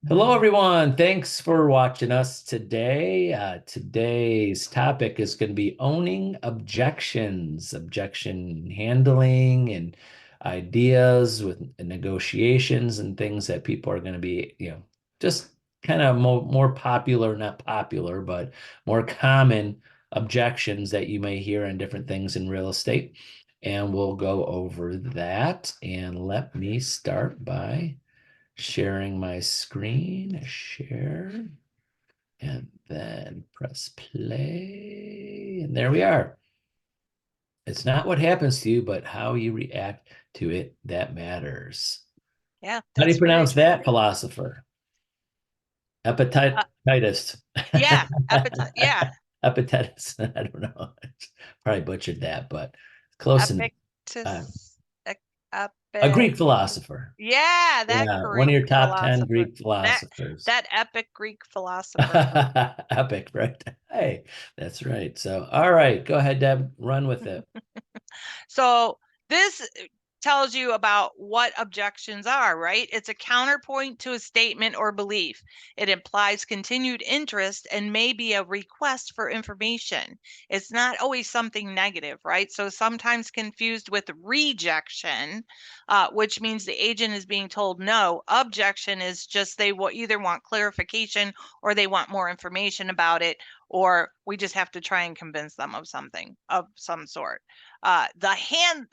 Hello, everyone. Thanks for watching us today. Today's topic is going to be owning objections, objection handling, and ideas with negotiations and things that people are going to be, just kind of more popular, not popular, but more common objections that you may hear on different things in real estate. And we'll go over that. And let me start by sharing my screen, share, and then press play. And there we are. It's not what happens to you, but how you react to it that matters. Yeah, How do you that's very pronounce true. that, philosopher? Uh, Hepatitis. yeah, appetite. Yeah, Hepatitis. I don't know. Probably butchered that, but close enough. Uh, epictus, a epic. Greek philosopher. Yeah, that Yeah, one of Greek your top 10 philosopher. Greek That philosophers. that epic Greek philosopher. Epic, right? Hey, that's right. So, all right, go ahead, Deb, run with it. So this tells you about what objections are, right? It's a counterpoint to a statement or belief. It implies continued interest and may be a request for information. It's not always something negative, right? So sometimes confused with rejection, which means the agent is being told no. Objection is just they will either want clarification or they want more information about it, or we just have to try and convince them of something of some sort. The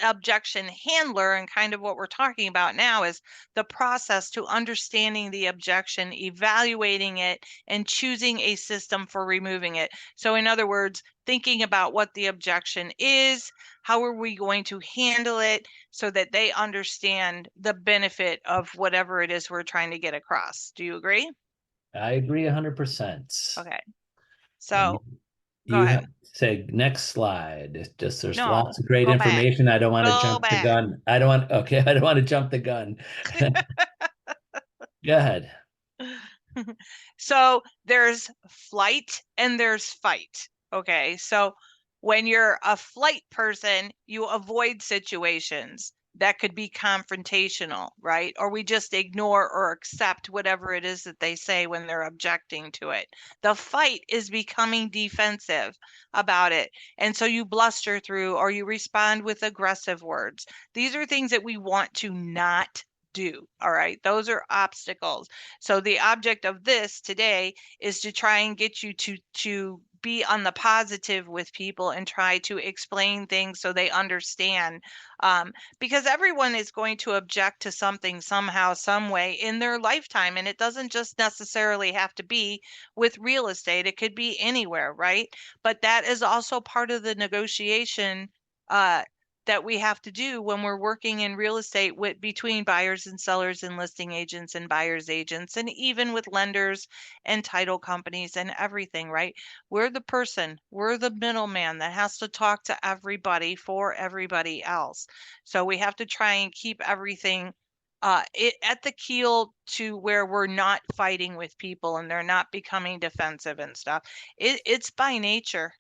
objection handler, and kind of what we're talking about now, is the process to understanding the objection, evaluating it, and choosing a system for removing it. So in other words, thinking about what the objection is, how are we going to handle it so that they understand the benefit of whatever it is we're trying to get across. Do you agree? I agree 100%. Okay. And So go you ahead. have say next slide. It's just there's lots No, of great go back. information. I don't want to Go jump the back. gun. I don't want, okay, I don't want to jump the gun. Go ahead. So there's flight and there's fight. Okay. So when you're a flight person, you avoid situations that could be confrontational, right? Or we just ignore or accept whatever it is that they say when they're objecting to it. The fight is becoming defensive about it. And so you bluster through or you respond with aggressive words. These are things that we want to not do. All right. Those are obstacles. So the object of this today is to try and get you to be on the positive with people and try to explain things so they understand. Because everyone is going to object to something somehow, some way in their lifetime. And it doesn't just necessarily have to be with real estate, it could be anywhere, right? But that is also part of the negotiation uh, that we have to do when we're working in real estate with between buyers and sellers and listing agents and buyers agents and even with lenders and title companies and everything, right? We're the person, we're the middleman that has to talk to everybody for everybody else. So we have to try and keep everything at the keel to where we're not fighting with people and they're not becoming defensive and stuff. It's by nature.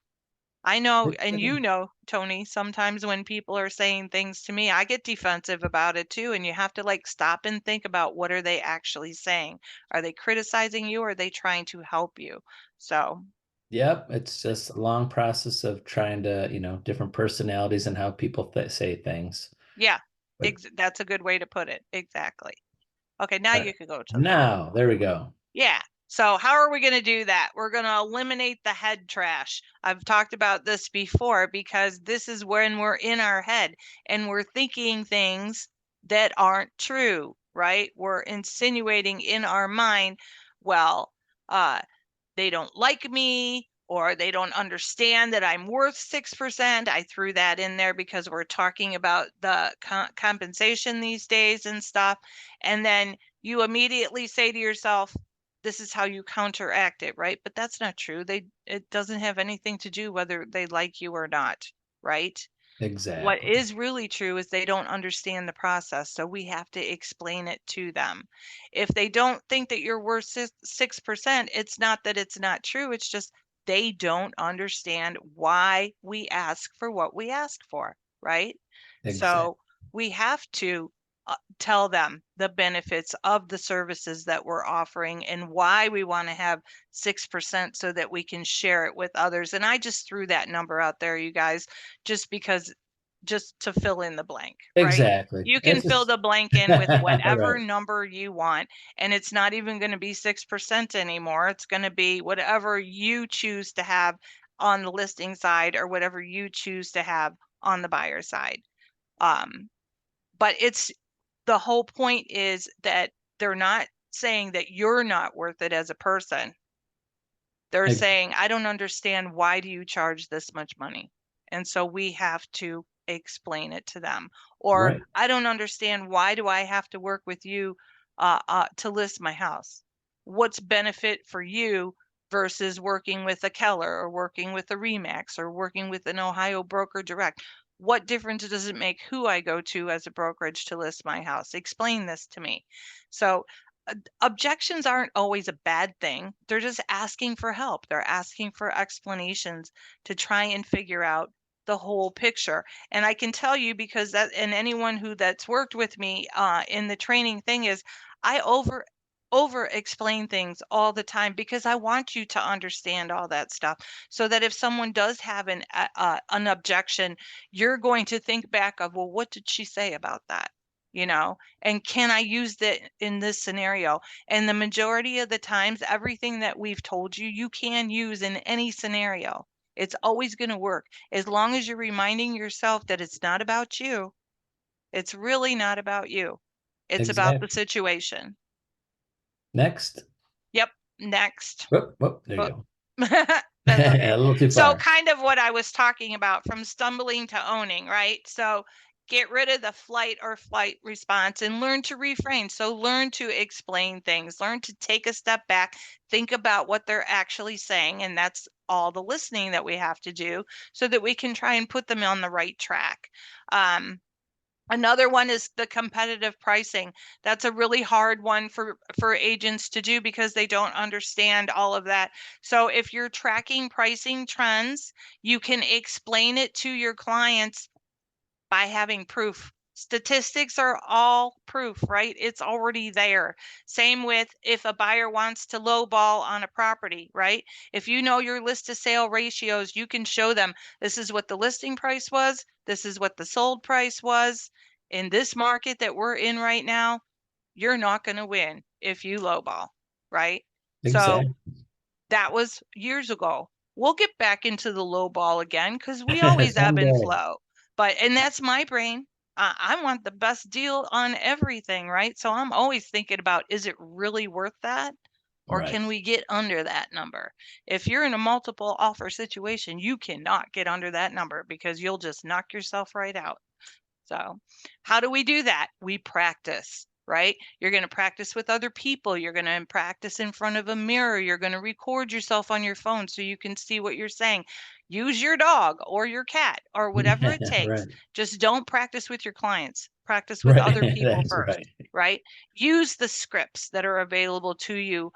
I know, and you know, Tony, sometimes when people are saying things to me, I get defensive about it too. And you have to like stop and think about what are they actually saying? Are they criticizing you or are they trying to help you? So, Yep, it's just a long process of trying to, different personalities and how people say things. yeah, But that's a good way to put it. Exactly. Okay, now uh, you can go to the next. now, there we go. Yeah. So how are we going to do that? We're going to eliminate the head trash. I've talked about this before because this is when we're in our head and we're thinking things that aren't true, right? We're insinuating in our mind, well, uh, they don't like me or they don't understand that I'm worth 6%. I threw that in there because we're talking about the compensation these days and stuff. And then you immediately say to yourself, this is how you counteract it, right? But that's not true. It doesn't have anything to do whether they like you or not, right? What Exactly. is really true is they don't understand the process, so we have to explain it to them. If they don't think that you're worth 6%, it's not that it's not true, it's just they don't understand why we ask for what we ask for, right? Exactly. So we have to tell them the benefits of the services that we're offering and why we want to have 6% so that we can share it with others. And I just threw that number out there, you guys, just because, just to fill in the blank, right? Exactly. You can It's fill just the blank in with whatever right. number you want, and it's not even going to be 6% anymore. It's going to be whatever you choose to have on the listing side or whatever you choose to have on the buyer side. Um, but it's the whole point is that they're not saying that you're not worth it as a person. They're Ex- saying, I don't understand, why do you charge this much money? And so we have to explain it to them. Or Right. I don't understand, why do I have to work with you to list my house? What's benefit for you versus working with a Keller or working with a Remax or working with an Ohio Broker Direct? What difference does it make who I go to as a brokerage to list my house? Explain this to me. So objections aren't always a bad thing. They're just asking for help. They're asking for explanations to try and figure out the whole picture. And I can tell you, because that, and anyone who that's worked with me in the training thing, is I over explain things all the time because I want you to understand all that stuff, so that if someone does have an objection, you're going to think back of, well, what did she say about that? You know, and can I use that in this scenario? And the majority of the times, everything that we've told you, you can use in any scenario. It's always going to work as long as you're reminding yourself that it's not about you. It's really not about you. It's about the Exactly. situation. Next. Yep. Next. Whoop, whoop, there you Oh, go. that's okay. A little too So, far. kind of what I was talking about, from stumbling to owning, right? So, get rid of the flight response and learn to refrain. So, learn to explain things, learn to take a step back, think about what they're actually saying. And that's all the listening that we have to do so that we can try and put them on the right track. Um, Another one is the competitive pricing. That's a really hard one for agents to do because they don't understand all of that. So if you're tracking pricing trends, you can explain it to your clients by having proof. Statistics are all proof, right? It's already there. Same with if a buyer wants to lowball on a property, right? If you know your list to sale ratios, you can show them, this is what the listing price was, this is what the sold price was. In this market that we're in right now, you're not going to win if you lowball, right? So Exactly. that was years ago. We'll get back into the low ball again because we always ebb and Someday. flow. But, and that's my brain. I want the best deal on everything, right? So I'm always thinking about, is it really worth that? Or Right. can we get under that number? If you're in a multiple offer situation, you cannot get under that number because you'll just knock yourself right out. So, how do we do that? We practice, right? You're going to practice with other people. You're going to practice in front of a mirror. You're going to record yourself on your phone so you can see what you're saying. Use your dog or your cat or whatever it takes. Right. Just don't practice with your clients. Practice with other Right. people That's first, right. right? Use the scripts that are available to you.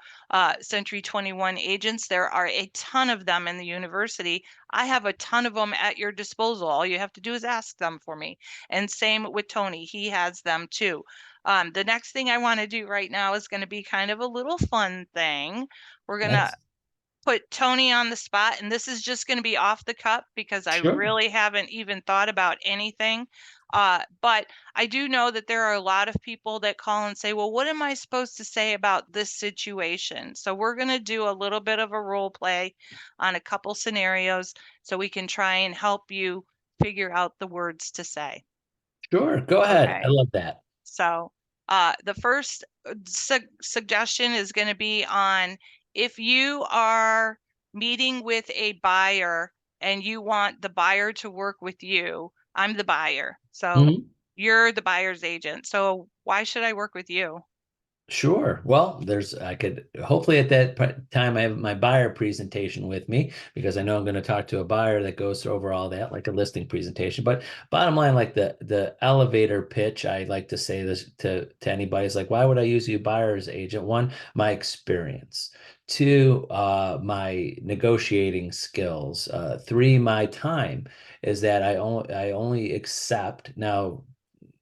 Century 21 agents, there are a ton of them in the university. I have a ton of them at your disposal. All you have to do is ask them for me. And same with Tony, he has them too. The next thing I want to do right now is going to be kind of a little fun thing. We're going to Next. put Tony on the spot, and this is just going to be off the cuff because I Sure. really haven't even thought about anything. But I do know that there are a lot of people that call and say, well, what am I supposed to say about this situation? So we're going to do a little bit of a role play on a couple scenarios so we can try and help you figure out the words to say. Sure. Go ahead. I Okay. love that. So, the first suggestion is going to be on, if you are meeting with a buyer and you want the buyer to work with you. I'm the buyer. So, Mhm. you're the buyer's agent. So, why should I work with you? Sure. Well, I could hopefully at that time I have my buyer presentation with me because I know I'm going to talk to a buyer that goes over all that, like a listing presentation. But bottom line, like the elevator pitch, I like to say this to anybody is like, why would I use you buyer's agent? One, my experience. Two, my negotiating skills. Three, my time is that I only accept now.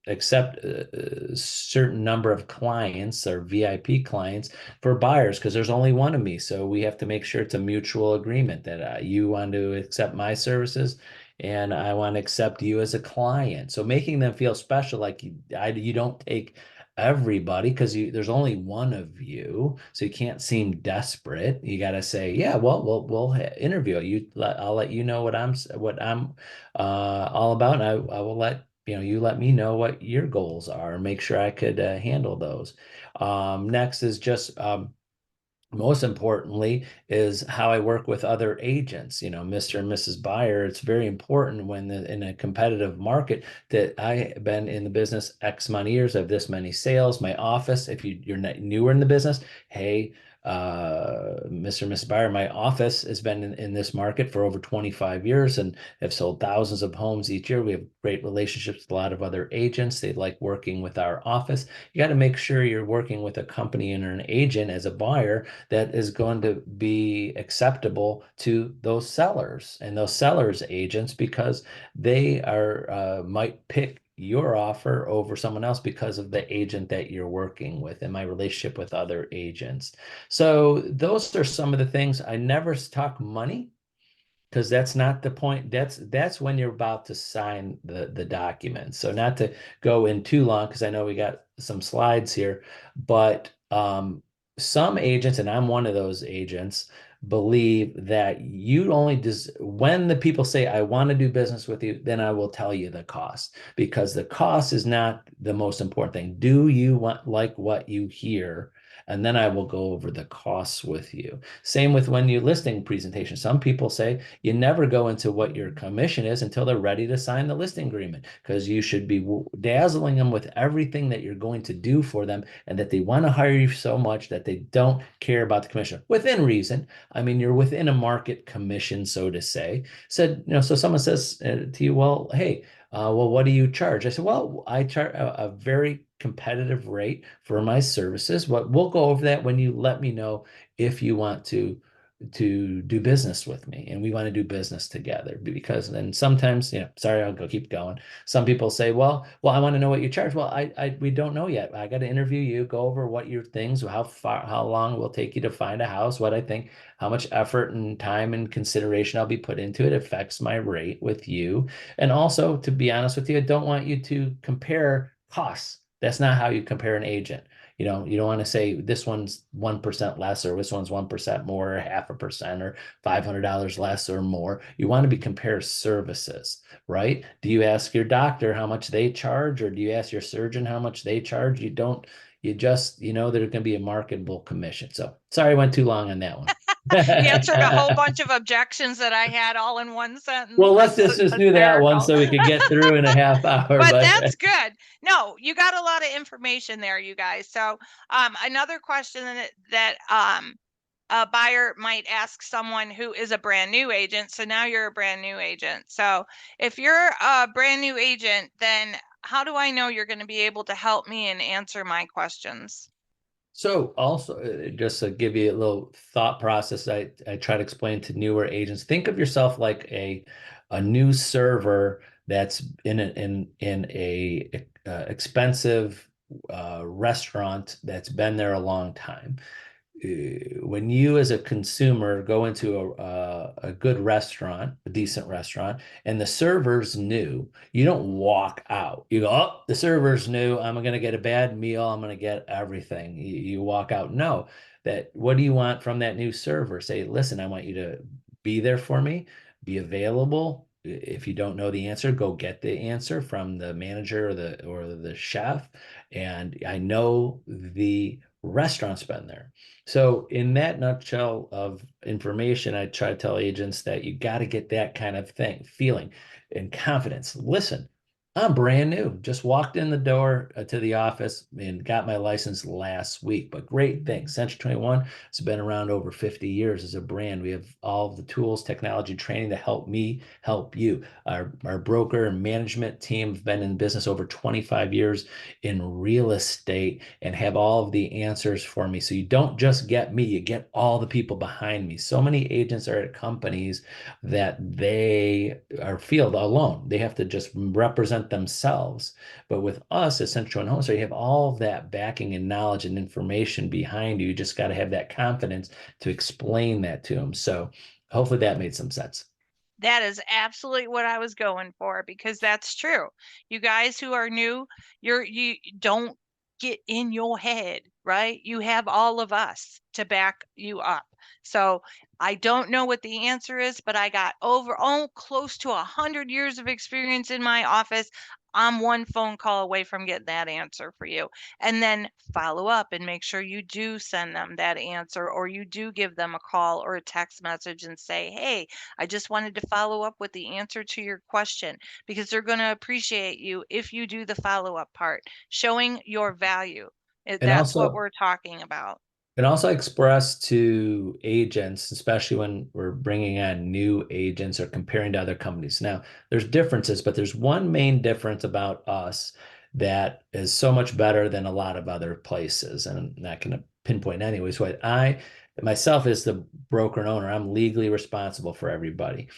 accept a certain number of clients or VIP clients for buyers because there's only one of me. So we have to make sure it's a mutual agreement that you want to accept my services and I want to accept you as a client. So making them feel special, like you don't take everybody because there's only one of you, so you can't seem desperate. You got to say, yeah, well, we'll interview you. I'll let you know what I'm all about, and I will let you let me know what your goals are and make sure I could handle those. Next is just most importantly is how I work with other agents, Mr. and Mrs. Buyer. It's very important in a competitive market that I have been in the business X amount of years, I have this many sales. My office, if you're not newer in the business, hey, Mr. and Mrs. Buyer, my office has been in this market for over 25 years and have sold thousands of homes each year. We have great relationships with a lot of other agents. They like working with our office. You got to make sure you're working with a company and an agent as a buyer that is going to be acceptable to those sellers and those sellers agents because they are might pick your offer over someone else because of the agent that you're working with and my relationship with other agents. So those are some of the things. I never talk money because that's not the point. That's when you're about to sign the document. So not to go in too long because I know we got some slides here, but some agents, and I'm one of those agents, believe that you only when the people say I want to do business with you, then I will tell you the cost because the cost is not the most important thing. Do you want like what you hear? And then I will go over the costs with you. Same with when you listing presentation. Some people say you never go into what your commission is until they're ready to sign the listing agreement because you should be dazzling them with everything that you're going to do for them and that they want to hire you so much that they don't care about the commission within reason. I mean, you're within a market commission, so to say. Said, so someone says to you, well, hey, well, what do you charge? I said, well, I charge a very competitive rate for my services. What we'll go over that when you let me know if you want to do business with me and we want to do business together because then sometimes sorry, I'll go keep going. Some people say, well, I want to know what you charge. Well, I we don't know yet. I got to interview you, go over what your things, how long it will take you to find a house, what I think, how much effort and time and consideration I'll be put into it affects my rate with you. And also, to be honest with you, I don't want you to compare costs. That's not how you compare an agent. You don't want to say this one's 1% less or this one's 1% more, or half a percent or $500 less or more. You want to be compare services, right? Do you ask your doctor how much they charge, or do you ask your surgeon how much they charge? You don't, you just, there's going to be a marketable commission. So sorry, I went too long on that one. Answered a whole bunch of objections that I had all in one sentence. Well, let's That's just do that one hysterical. so we could get through in a half hour. But But that's good. No, you got a lot of information there, you guys. So, another question that a buyer might ask someone who is a brand new agent. So now you're a brand new agent. So if you're a brand new agent, then how do I know you're going to be able to help me and answer my questions? so also, just to give you a little thought process, I try to explain to newer agents. Think of yourself like a new server that's in a expensive restaurant that's been there a long time. When you as a consumer go into a good restaurant, a decent restaurant, and the server's new, you don't walk out. You go, oh, the server's new. I'm going to get a bad meal. I'm going to get everything. You walk out. No, what do you want from that new server? Say, listen, I want you to be there for me, be available. If you don't know the answer, go get the answer from the manager or the chef. And I know the restaurant's been there. So, in that nutshell of information, I try to tell agents that you got to get that kind of thing, feeling and confidence. Listen, I'm brand new. Just walked in the door to the office and got my license last week. But great thing. Century 21 has been around over 50 years as a brand. We have all of the tools, technology, training to help me help you. Our broker and management team have been in business over 25 years in real estate and have all of the answers for me. So you don't just get me, you get all the people behind me. So many agents are at companies that they are field alone. They have to just represent represent themselves. But with us at Central Joint Home Store, you have all of that backing and knowledge and information behind you. You just got to have that confidence to explain that to them. So hopefully that made some sense. That is absolutely what I was going for because that's true. You guys who are new, you don't get in your head, right? You have all of us to back you up. So I don't know what the answer is, but I got over close to 100 years of experience in my office. I'm one phone call away from getting that answer for you. And then follow up and make sure you do send them that answer or you do give them a call or a text message and say, hey, I just wanted to follow up with the answer to your question because they're going to appreciate you if you do the follow up part, showing your value. And That's what also, we're talking about. And also express to agents, especially when we're bringing on new agents or comparing to other companies. Now, there's differences, but there's one main difference about us that is so much better than a lot of other places. And I'm not going to pinpoint anyways. What I myself is the broker and owner. I'm legally responsible for everybody.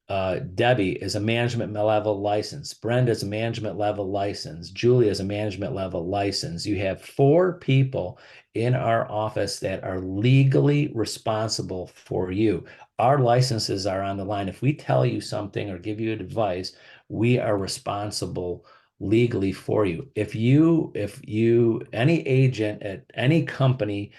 Debbie is a management level license. Brenda is a management level license. Julia is a management level license. You have four people in our office that are legally responsible for you. Our licenses are on the line. If we tell you something or give you advice, we are responsible legally for you. Any agent at any company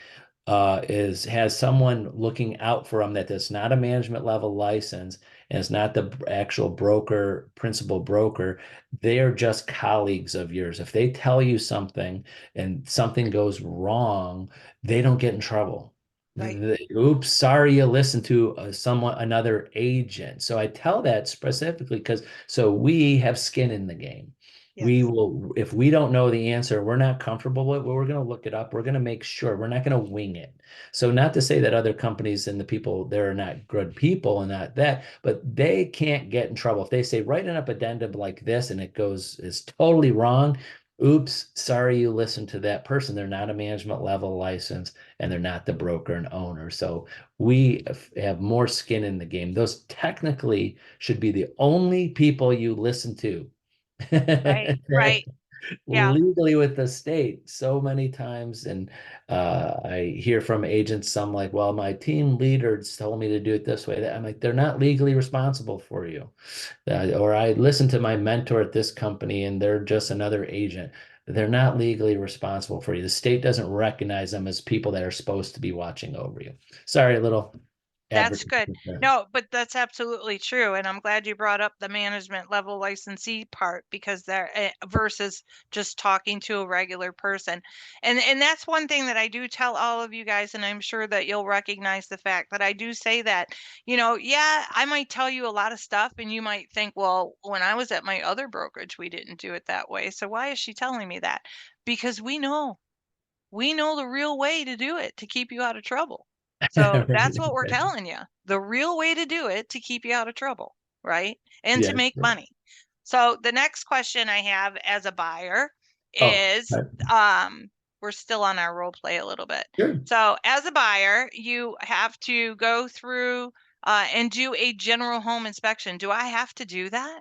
has someone looking out for them that is not a management level license and it's not the actual broker, principal broker, they are just colleagues of yours. If they tell you something and something goes wrong, they don't get in trouble. Right. Oops, sorry you listened to another agent. So I tell that specifically because so we have skin in the game. We Yes. will, if we don't know the answer, we're not comfortable with, well, we're going to look it up. We're going to make sure we're not going to wing it. So not to say that other companies and the people there are not good people and not that, but they can't get in trouble. If they say write an up addendum like this and it goes is totally wrong, oops, sorry you listened to that person. They're not a management level license and they're not the broker and owner. So we have more skin in the game. Those technically should be the only people you listen to. Right. Right. Yeah. Legally with the state so many times. And I hear from agents, some like, well, my team leaders told me to do it this way. I'm like, they're not legally responsible for you. Or I listened to my mentor at this company and they're just another agent. They're not legally responsible for you. The state doesn't recognize them as people that are supposed to be watching over you. Sorry, a little That's good. advertisement there. No, but that's absolutely true. And I'm glad you brought up the management level licensee part because there versus just talking to a regular person. And that's one thing that I do tell all of you guys, and I'm sure that you'll recognize the fact that I do say that, yeah, I might tell you a lot of stuff and you might think, well, when I was at my other brokerage, we didn't do it that way. So why is she telling me that? Because we know the real way to do it to keep you out of trouble. So that's what we're telling you. The real way to do it to keep you out of trouble, right? And to Yes. make money. So the next question I have as a buyer Oh, is um we're still on our role play a little bit. sure. So as a buyer, you have to go through and do a general home inspection. Do I have to do that?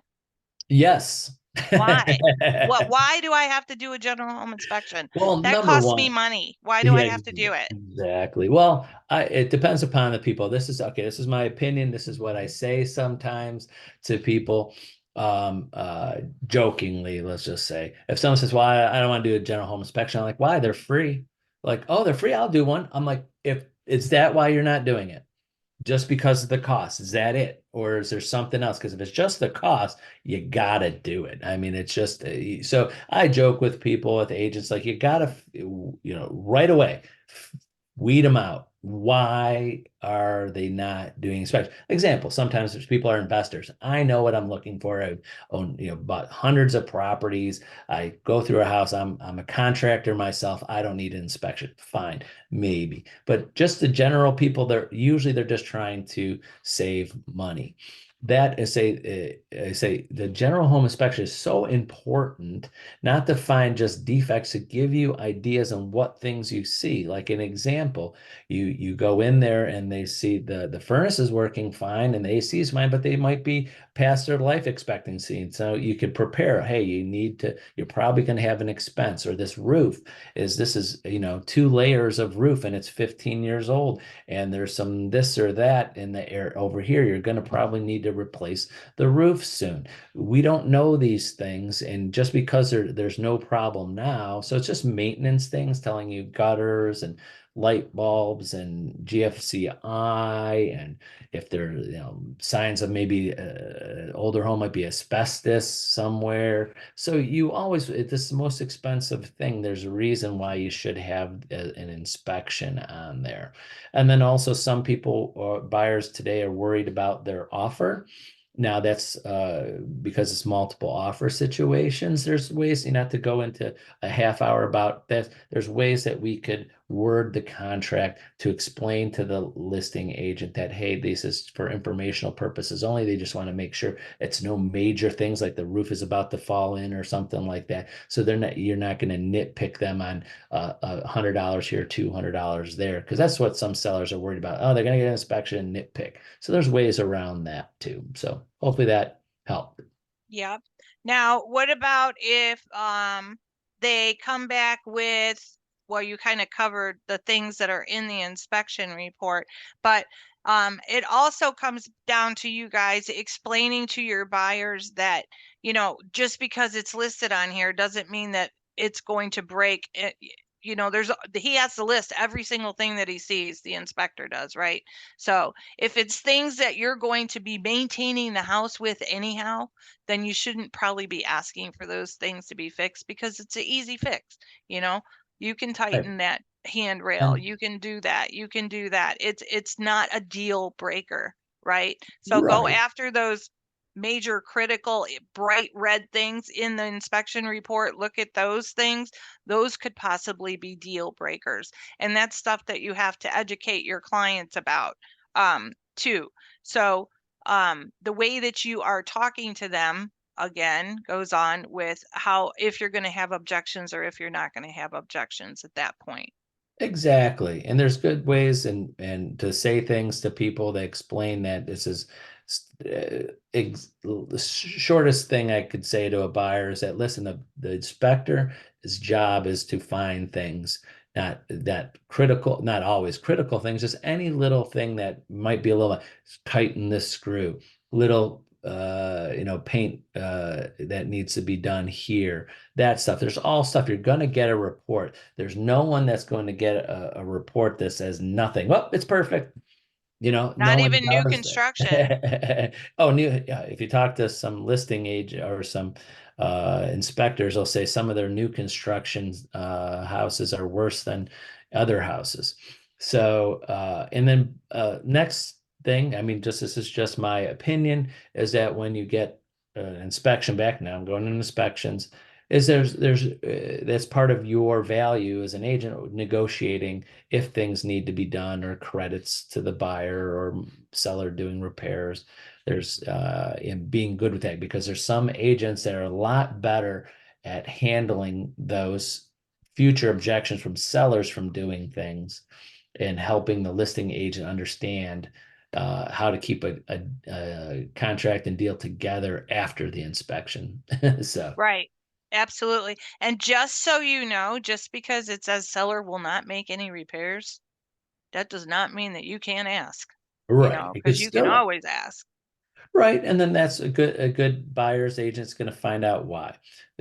Yes. Why? Why do I have to do a general home inspection? Well, That number costs me one, money. Why do I yeah, have to do it? exactly. Well, it depends upon the people. This is okay. This is my opinion. This is what I say sometimes to people, jokingly, let's just say. If someone says, well, I don't want to do a general home inspection, I'm like, why? They're free. Like, oh, they're free. I'll do one. I'm like, if it's that why you're not doing it? Just because of the cost. Is that it? Or is there something else? Because if it's just the cost, you gotta do it. I mean, it's just so I joke with people, with agents, like you gotta, right away weed them out. Why are they not doing inspection? Example, sometimes there's people are investors. I know what I'm looking for. I own, bought hundreds of properties. I go through a house. I'm a contractor myself. I don't need an inspection. Fine, maybe. But just the general people, they're just trying to save money. that is I say the general home inspection is so important, not to find just defects, to give you ideas on what things you see. Like an example, you go in there and they see the furnace is working fine and the AC is fine, but they might be past their life expectancy. And so you could prepare, hey, you're probably going to have an expense, or this roof this is, 2 layers of roof and it's 15 years old, and there's some this or that in the air over here. You're going to probably need to replace the roof soon. We don't know these things, and just because there's no problem now, so it's just maintenance things telling you gutters and light bulbs and GFCI, and if there signs of maybe older home might be asbestos somewhere. So you always, this is the most expensive thing. There's a reason why you should have an inspection on there. And then also some people or buyers today are worried about their offer. Now that's because it's multiple offer situations. There's ways, not to go into a half hour about that. There's ways that we could word the contract to explain to the listing agent that, hey, this is for informational purposes only. They just want to make sure it's no major things like the roof is about to fall in or something like that. So you're not going to nitpick them on $100 here, $200 there, because that's what some sellers are worried about. Oh, they're going to get an inspection and nitpick. So there's ways around that too. So hopefully that helped. Yeah. Now, what about if they come back with, well, you kind of covered the things that are in the inspection report, but it also comes down to you guys explaining to your buyers that, just because it's listed on here doesn't mean that it's going to break it. He has to list every single thing that he sees, the inspector does, right? So if it's things that you're going to be maintaining the house with anyhow, then you shouldn't probably be asking for those things to be fixed, because it's an easy fix. You know, you can Right. tighten that handrail, And you can do that, you can do that. It's not a deal breaker, right? So go right. after those major critical bright red things in the inspection report. Look at those things. Those could possibly be deal breakers, and that's stuff that you have to educate your clients about too. So the way that you are talking to them again goes on with how, if you're going to have objections or if you're not going to have objections at that point. Exactly. And there's good ways and to say things to people that explain that this is the shortest thing I could say to a buyer is that, listen, the inspector, his job is to find things, not that critical, not always critical things, just any little thing that might be a little, tighten this screw, little paint that needs to be done here, that stuff. There's all stuff. You're going to get a report. There's no one that's going to get a report that says nothing. Well, it's perfect. No Not one even new does construction. that. Oh, yeah, if you talk to some listing agent or some inspectors, they'll say some of their new construction houses are worse than other houses. So, and then next thing, I mean, just this is just my opinion, is that when you get an inspection back, now I'm going to inspections, is that's part of your value as an agent negotiating if things need to be done, or credits to the buyer or seller doing repairs. There's in being good with that, because there's some agents that are a lot better at handling those future objections from sellers from doing things, and helping the listing agent understand how to keep a contract and deal together after the inspection. So, Right. Absolutely. And just so you know, just because it says seller will not make any repairs, that does not mean that you can't ask, right, you could because you can still. always ask. Right. And then that's a good buyer's agent's going to find out why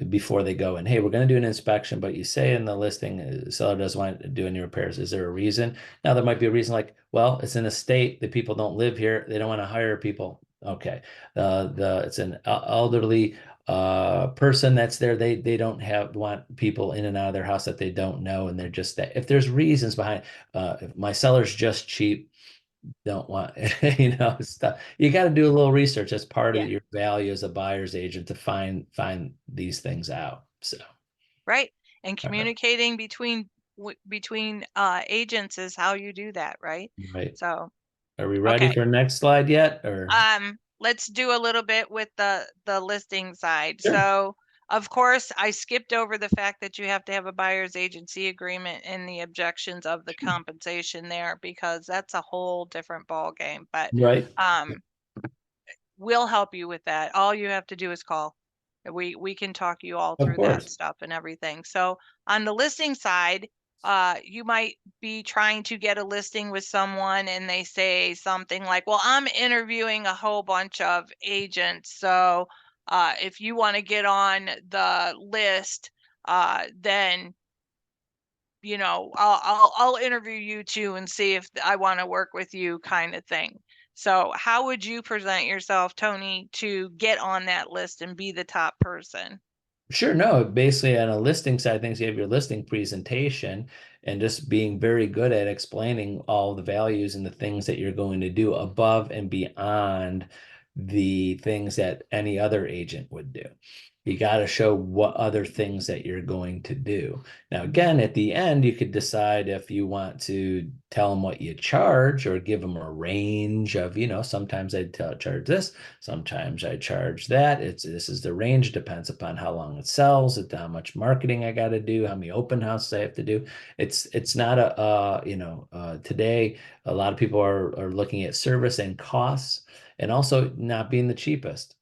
before they go in. Hey, we're going to do an inspection, but you say in the listing, seller doesn't want to do any repairs. Is there a reason? Now, there might be a reason like, well, it's in a state that people don't live here. They don't want to hire people. Okay. It's an elderly person that's there. They don't want people in and out of their house that they don't know. And they're just that. If there's reasons behind, if my seller's just cheap, don't want stuff. You got to do a little research as part of Yeah. your value as a buyer's agent to find these things out. So, Right. And all right, communicating between agents is how you do that, right? right. So, Are we ready okay. for next slide yet? Or let's do a little bit with the listing side. Sure. So, of course, I skipped over the fact that you have to have a buyer's agency agreement and the objections of the compensation there because that's a whole different ball game. But Right. um, we'll help you with that. All you have to do is call. We can talk you all Of through that course. stuff and everything. So on the listing side, you might be trying to get a listing with someone and they say something like, well, I'm interviewing a whole bunch of agents. So if you want to get on the list, then I'll interview you too and see if I want to work with you kind of thing. So how would you present yourself, Tony, to get on that list and be the top person? Sure, no, basically on a listing side of things, you have your listing presentation and just being very good at explaining all the values and the things that you're going to do above and beyond the things that any other agent would do. You got to show what other things that you're going to do. Now, again, at the end, you could decide if you want to tell them what you charge or give them a range of, sometimes charge this, sometimes I charge that. This is the range, depends upon how long it sells, how much marketing I got to do, how many open houses I have to do. It's not today a lot of people are looking at service and costs and also not being the cheapest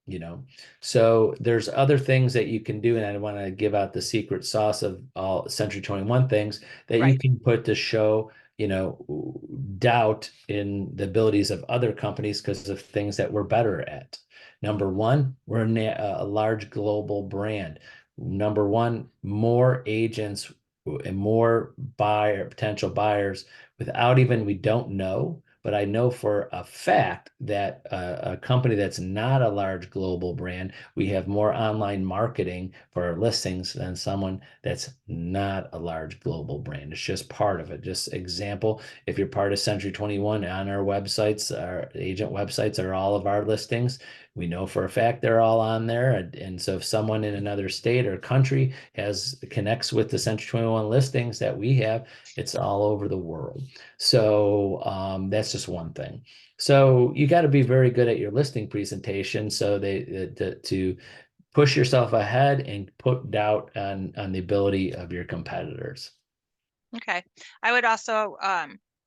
you know so there's other things that you can do, and I want to give out the secret sauce of all Century 21 things that you Right, can put to show doubt in the abilities of other companies because of things that we're better at. Number one, we're a large global brand. Number one, more agents and more potential buyers without even, we don't know, but I know for a fact that a company that's not a large global brand, we have more online marketing for our listings than someone that's not a large global brand. It's just part of it. Just example, if you're part of Century 21 on our websites, our agent websites are all of our listings. We know for a fact they're all on there. And so if someone in another state or country connects with the Century 21 listings that we have, it's all over the world. So that's just one thing. So you got to be very good at your listing presentation so to push yourself ahead and put doubt on the ability of your competitors. okay. I would also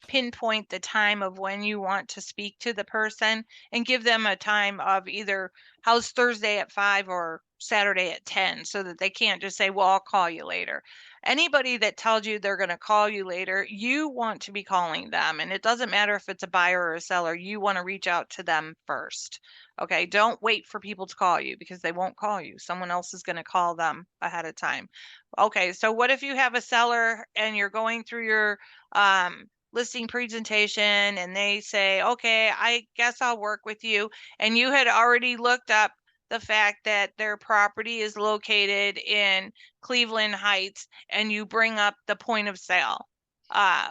pinpoint the time of when you want to speak to the person and give them a time of either how's Thursday at 5 or Saturday at 10 so that they can't just say, well, I'll call you later. Anybody that tells you they're going to call you later, you want to be calling them. And it doesn't matter if it's a buyer or a seller, you want to reach out to them first. Okay. Don't wait for people to call you because they won't call you. Someone else is going to call them ahead of time. Okay, so what if you have a seller and you're going through your listing presentation and they say, okay, I guess I'll work with you. And you had already looked up the fact that their property is located in Cleveland Heights and you bring up the point of sale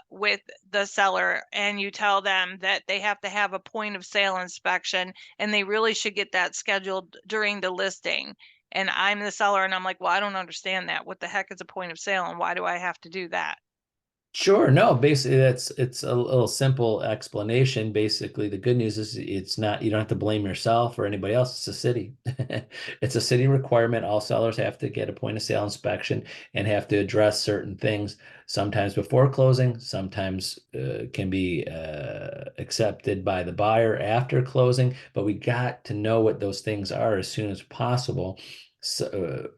with the seller and you tell them that they have to have a point of sale inspection and they really should get that scheduled during the listing. And I'm the seller and I'm like, well, I don't understand that. What the heck is a point of sale and why do I have to do that? Sure. No, basically it's a little simple explanation. Basically, the good news is it's not, you don't have to blame yourself or anybody else. It's a city. It's a city requirement. All sellers have to get a point of sale inspection and have to address certain things, sometimes before closing, sometimes can be accepted by the buyer after closing, but we got to know what those things are as soon as possible. So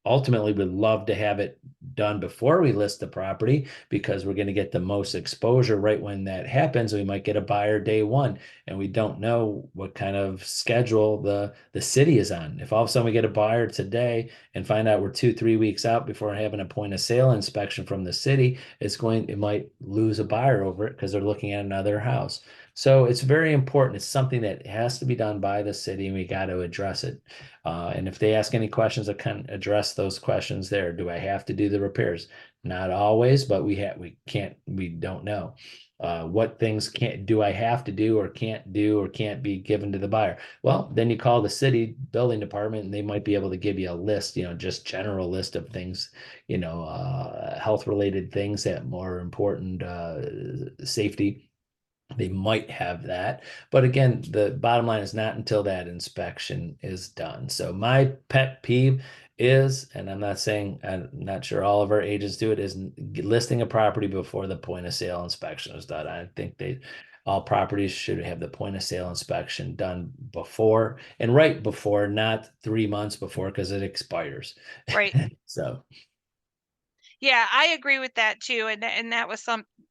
ultimately we'd love to have it done before we list the property because we're going to get the most exposure right when that happens. We might get a buyer day one and we don't know what kind of schedule the city is on. If all of a sudden we get a buyer today and find out we're 2 3 weeks out before having a point of sale inspection from the city, it might lose a buyer over it because they're looking at another house. So it's very important. It's something that has to be done by the city and we got to address it. And if they ask any questions, I can address those questions there. Do I have to do the repairs? Not always, but we don't know. What things can't do I have to do or can't be given to the buyer? Well, then you call the city building department and they might be able to give you a list, just general list of things, health related things that more important, safety They might have that. But again, the bottom line is not until that inspection is done. So my pet peeve is, and I'm not saying, I'm not sure all of our agents do it, is listing a property before the point of sale inspection is done. I think all properties should have the point of sale inspection done before and right before, not 3 months before, because it expires. Right. So, Yeah, I agree with that too. And that was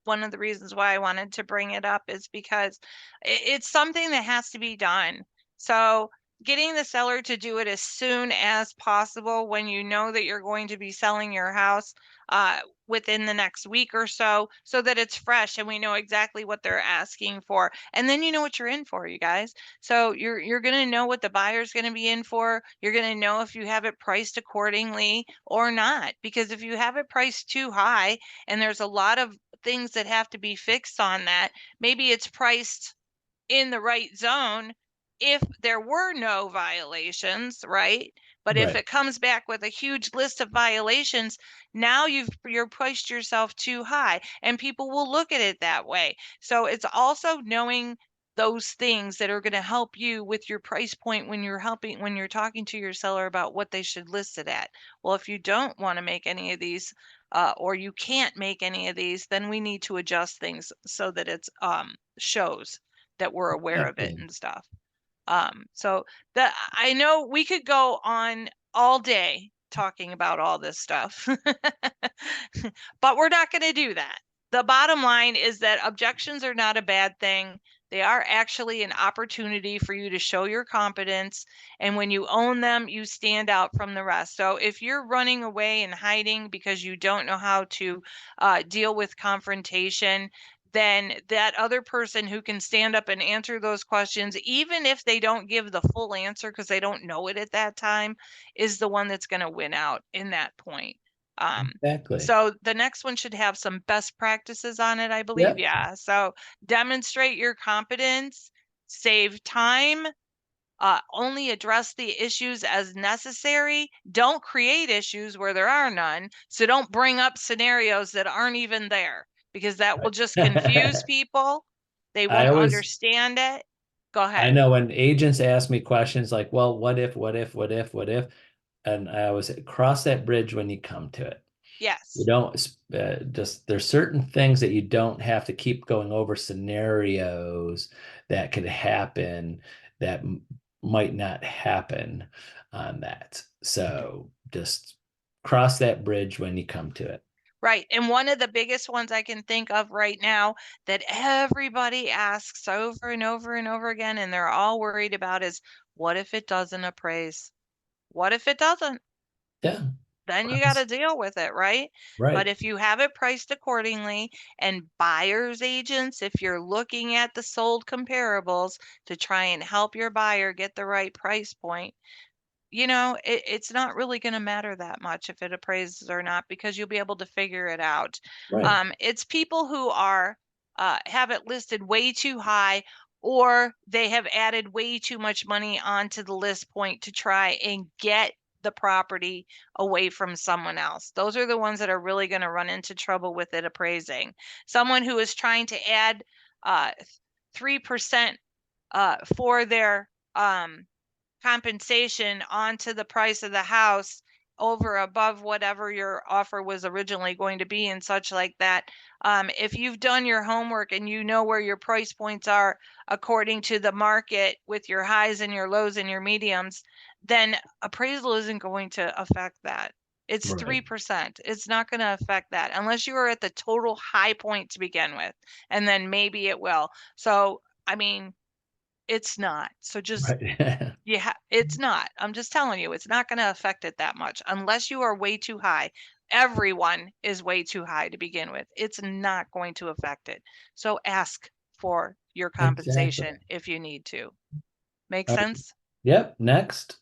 one of the reasons why I wanted to bring it up is because it's something that has to be done. So getting the seller to do it as soon as possible when you know that you're going to be selling your house within the next week or so, so that it's fresh and we know exactly what they're asking for. And then you know what you're in for, you guys. So you're going to know what the buyer's going to be in for. You're going to know if you have it priced accordingly or not. Because if you have it priced too high and there's a lot of things that have to be fixed on that, maybe it's priced in the right zone if there were no violations, right? But if right. it comes back with a huge list of violations, now you're pushed yourself too high and people will look at it that way. So it's also knowing those things that are going to help you with your price point when you're talking to your seller about what they should list it at. Well, if you don't want to make any of these or you can't make any of these, then we need to adjust things so that it's shows that we're aware of it Exactly. and stuff. So I know we could go on all day talking about all this stuff, but we're not going to do that. The bottom line is that objections are not a bad thing. They are actually an opportunity for you to show your competence. And when you own them, you stand out from the rest. So if you're running away and hiding because you don't know how to deal with confrontation, then that other person who can stand up and answer those questions, even if they don't give the full answer because they don't know it at that time, is the one that's going to win out in that point. Um, Exactly. so the next one should have some best practices on it, I believe. Yep. Yeah. So demonstrate your competence, save time, only address the issues as necessary. Don't create issues where there are none. So don't bring up scenarios that aren't even there because that will just confuse Right. people. They I won't always understand it. Go I ahead. know when agents ask me questions like, well, what if, what if, what if, what if? And I always say, cross that bridge when you come to it. You Yes. don't just, there's certain things that you don't have to keep going over scenarios that could happen that might not happen on that. So just cross that bridge when you come to it. Right. And one of the biggest ones I can think of right now that everybody asks over and over and over again, and they're all worried about is what if it doesn't appraise? What if it doesn't? Yeah. Then you got to Cross. deal with it, right? But Right. if you have it priced accordingly and buyer's agents, if you're looking at the sold comparables to try and help your buyer get the right price point, it's not really going to matter that much if it appraises or not because you'll be able to figure it out. Right. It's people who are have it listed way too high or they have added way too much money onto the list point to try and get the property away from someone else. Those are the ones that are really going to run into trouble with it appraising. Someone who is trying to add 3% for their compensation onto the price of the house over above whatever your offer was originally going to be and such like that. If you've done your homework and you know where your price points are according to the market with your highs and your lows and your mediums, then appraisal isn't going to affect that. It's Right. 3%. It's not going to affect that unless you are at the total high point to begin with. And then maybe it will. So, I mean, it's not. So just Right. yeah, it's not. I'm just telling you, it's not going to affect it that much unless you are way too high. Everyone is way too high to begin with. It's not going to affect it. So ask for your Exactly. compensation if you need to. Make All right. sense? Yep. Next.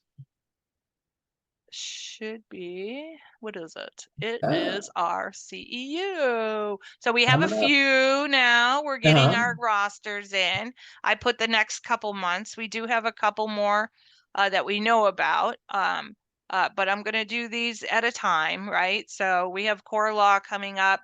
Should be, what is it? It Uh, is our CEU. So we have a coming up. few now. We're getting Uh-huh. our rosters in. I put the next couple months. We do have a couple more that we know about. But I'm going to do these at a time, right? So we have core law coming up.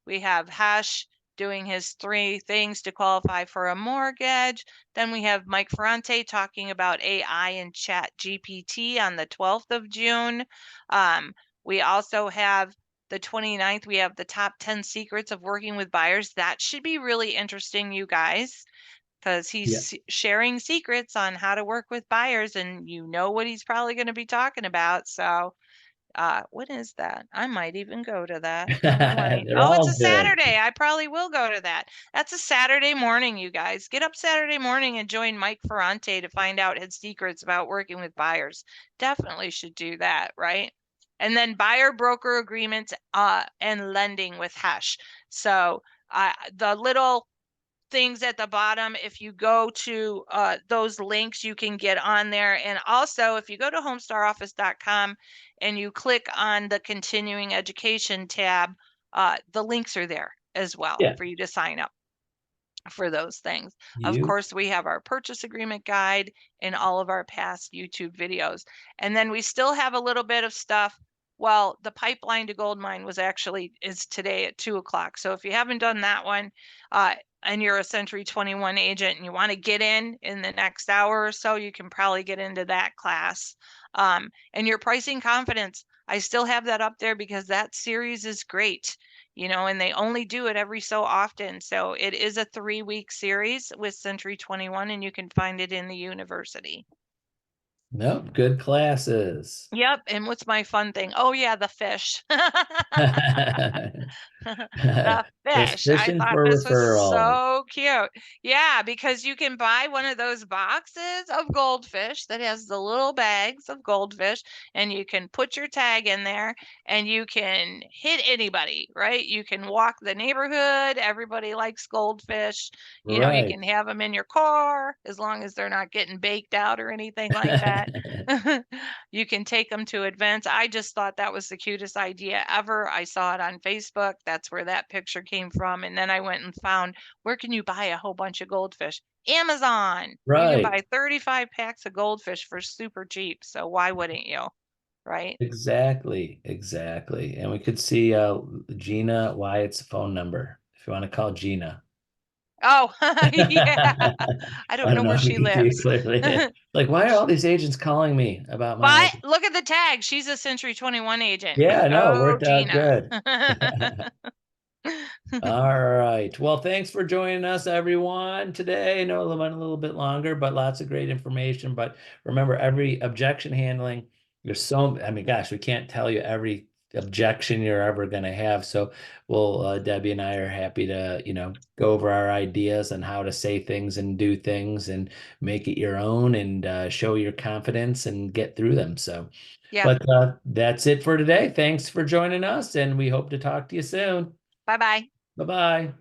We have hash doing his 3 things to qualify for a mortgage. Then we have Mike Ferrante talking about AI and Chat GPT on the 12th of June. We also have the 29th, we have the top 10 secrets of working with buyers. That should be really interesting, you guys, because Yeah. he's sharing secrets on how to work with buyers, and you know what he's probably going to be talking about. So what is that? I might even go to that. I might. They're Oh, it's a all good. Saturday. I probably will go to that. That's a Saturday morning, you guys. Get up Saturday morning and join Mike Ferrante to find out his secrets about working with buyers. Definitely should do that, right? And then buyer broker agreements and lending with Hesh. So the little things at the bottom, if you go to those links, you can get on there. And also, if you go to homestaroffice.com and you click on the continuing education tab, the links are there as well Yeah. for you to sign up for those things. Of You. course, we have our purchase agreement guide and all of our past YouTube videos. And then we still have a little bit of stuff. Well, the pipeline to gold mine is today at 2 o'clock. So if you haven't done that one, and you're a Century 21 agent and you want to get in the next hour or so, you can probably get into that class. And your pricing confidence, I still have that up there because that series is great, and they only do it every so often. So it is a 3-week series with Century 21, and you can find it in the university. Nope. Good classes. Yep. And what's my fun thing? Oh, yeah, the fish. The Just fish. I fishing thought for this was referrals. so cute. Yeah, because you can buy one of those boxes of goldfish that has the little bags of goldfish, and you can put your tag in there and you can hit anybody, right? You can walk the neighborhood. Everybody likes goldfish. You Right. can have them in your car as long as they're not getting baked out or anything like that. You can take them to events. I just thought that was the cutest idea ever. I saw it on Facebook. That's where that picture came from. And then I went and found, where can you buy a whole bunch of goldfish? Amazon. You can Right. buy 35 packs of goldfish for super cheap. So why wouldn't you? Right? Exactly. Exactly. And we could see Gina Wyatt's phone number if you want to call Gina. Oh, yeah. I I don't know don't know where if we she can see it lives. clearly. Like, why are all these agents calling me about my? But look at the tag. She's a Century 21 agent. Yeah, no, it Go, worked out Gina. good. All right. Well, thanks for joining us, everyone, today. I know it went a little bit longer, but lots of great information. But remember, every objection handling, I mean, gosh, we can't tell you every objection you're ever going to have. So Debbie and I are happy to, go over our ideas on how to say things and do things and make it your own and show your confidence and get through them. So, Yep. but that's it for today. Thanks for joining us, and we hope to talk to you soon. Bye bye. Bye bye.